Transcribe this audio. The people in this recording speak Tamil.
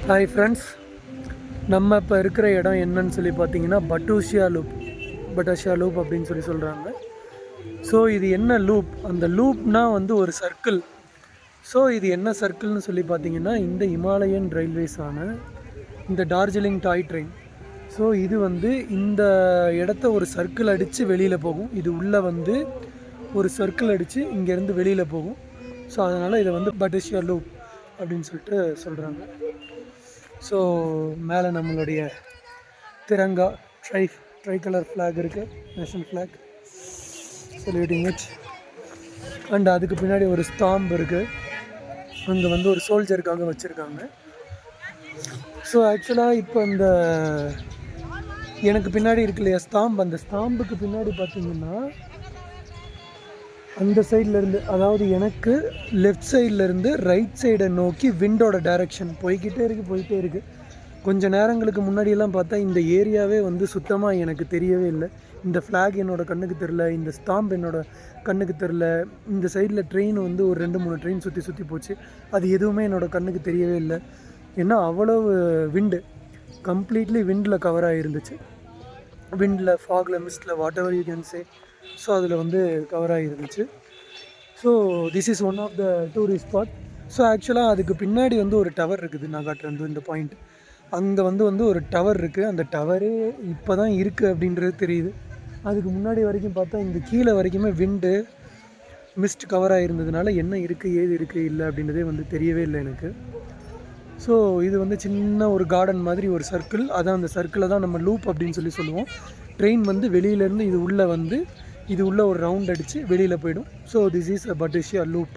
ஹாய் ஃப்ரெண்ட்ஸ், நம்ம இப்போ இருக்கிற இடம் என்னன்னு சொல்லி பார்த்தீங்கன்னா பட்டாஷியா லூப் அப்படின்னு சொல்கிறாங்க. ஸோ இது என்ன லூப்? அந்த லூப்னால் வந்து ஒரு சர்க்கிள். ஸோ இது என்ன சர்க்கிள்னு சொல்லி பார்த்தீங்கன்னா, இந்த ஹிமாலயன் ரயில்வேஸான இந்த டார்ஜிலிங் டாய் ட்ரெயின். ஸோ இது வந்து இந்த இடத்த ஒரு சர்க்கிள் அடித்து வெளியில் போகும். இது உள்ளே வந்து ஒரு சர்க்கிள் அடித்து இங்கேருந்து வெளியில் போகும். ஸோ அதனால் இதை வந்து பட்டாஷியா லூப் அப்படின்னு சொல்லிட்டு சொல்கிறாங்க. ஸோ மேலே நம்மளுடைய திரங்கா ட்ரை கலர் ஃப்ளாக் இருக்குது, national flag celebrating it. And அதுக்கு பின்னாடி ஒரு ஸ்டாம்ப் இருக்குது, அங்கே வந்து ஒரு சோல்ஜருக்காக வச்சுருக்காங்க. ஸோ ஆக்சுவலாக இப்போ இந்த எனக்கு பின்னாடி இருக்கு இல்லையா ஸ்டாம்ப், அந்த ஸ்டாம்புக்கு பின்னாடி பார்த்திங்கன்னா அந்த சைட்லேருந்து, அதாவது எனக்கு லெஃப்ட் சைட்லேருந்து ரைட் சைடை நோக்கி விண்டோட டைரெக்ஷன் போய்கிட்டே இருக்குது. கொஞ்சம் நேரங்களுக்கு முன்னாடியெல்லாம் பார்த்தா இந்த ஏரியாவே வந்து சுத்தமாக எனக்கு தெரியவே இல்லை. இந்த ஃப்ளாக் என்னோடய கண்ணுக்கு தெரில, இந்த ஸ்டாம்ப் என்னோடய கண்ணுக்கு தெரில. இந்த சைடில் ட்ரெயின் வந்து ஒரு 2-3 ட்ரெயின் சுற்றி போச்சு. அது எதுவுமே என்னோடய கண்ணுக்கு தெரியவே இல்லை. ஏன்னா அவ்வளவு விண்டு, கம்ப்ளீட்லி விண்டில் கவர் ஆகிருந்துச்சு. விண்டில், ஃபாகில், மிஸ்டில், whatever you can say. So அதில் வந்து கவர் ஆகிருந்துச்சு. So this is one of the tourist spot. So ஆக்சுவலாக அதுக்கு பின்னாடி வந்து ஒரு டவர் இருக்குது. நான் காட்டுறது இந்த பாயிண்ட், அங்கே வந்து ஒரு டவர் இருக்குது. அந்த டவரே இப்போ தான் இருக்குது அப்படின்றது தெரியுது. அதுக்கு முன்னாடி வரைக்கும் பார்த்தா இந்த கீழே வரைக்குமே விண்டு, மிஸ்ட் கவர் ஆகிருந்ததுனால என்ன இருக்குது ஏது இருக்குது இல்லை அப்படின்றதே வந்து தெரியவே இல்லை எனக்கு. ஸோ இது வந்து சின்ன ஒரு கார்டன் மாதிரி ஒரு சர்க்கிள். அதான் அந்த சர்க்கிளை தான் நம்ம லூப் அப்படின்னு சொல்லுவோம். ட்ரெயின் வந்து வெளியிலேருந்து இது உள்ளே வந்து இது உள்ளே ஒரு ரவுண்ட் அடித்து வெளியில் போயிடும். So this is a Batasia loop.